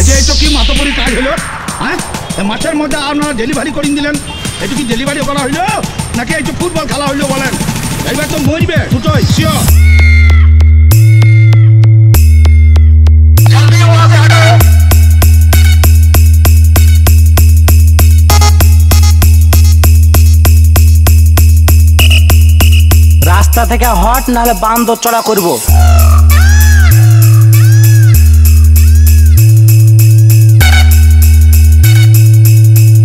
এই যে এটা কি মাতবরি কাজ হলো? হ্যাঁ, মাছের মধ্যে আপনারা ডেলিভারি করে দিলেন, এটা কি ডেলিভারি করা হইলো নাকি এই যে ফুটবল খেলা হইলো বলেন? এইবার তো মরবে দুটোই শিওর। রাস্তা থেকে হট নাহলে বান্দর চড়া করবো।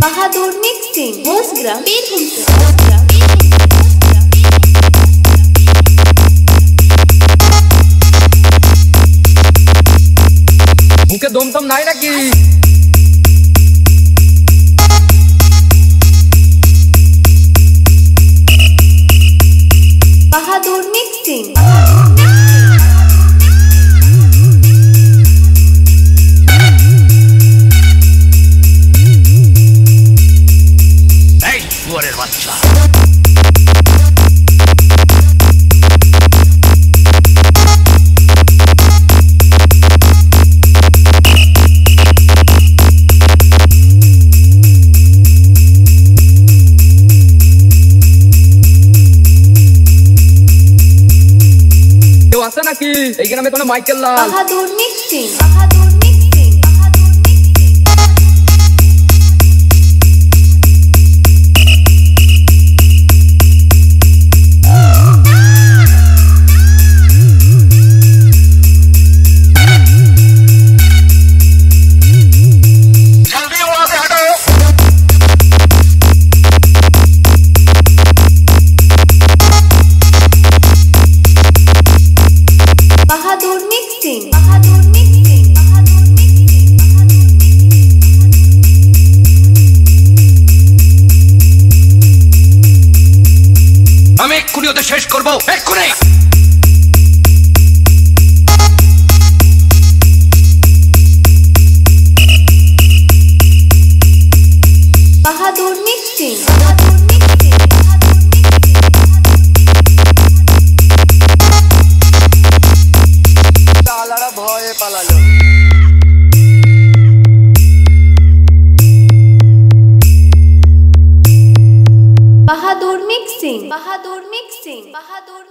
বাহাদুর মিক্সিং হোসগ্রাম বীরভূম। মুখে দমদম নাই নাকি? বাহাদুর মিক্সিং। এই শুয়োরের বাচ্চা, কেউ আছে নাকি এই গ্রামে? কোনো মাইকেল লাল। বাহাদুর মিক্সিং। বাহাদুর মিক্সিং। বাহাদুর মিক্সিং। বাহাদুর মিক্সিং। বাহাদুর মিক্সিং। বাহাদুর মিক্সিং। আমি এক্ষুনি ওদের শেষ করবো, এক্ষুনি। বাহাদুর মিক্সিং। বাহাদুর মিক্সিং। বাহাদুর মিক্সিং। তালারা ভয়ে পালালো। বাহাদুর মিক্সিং। বাহাদুর মিক্সিং। বাহাদুর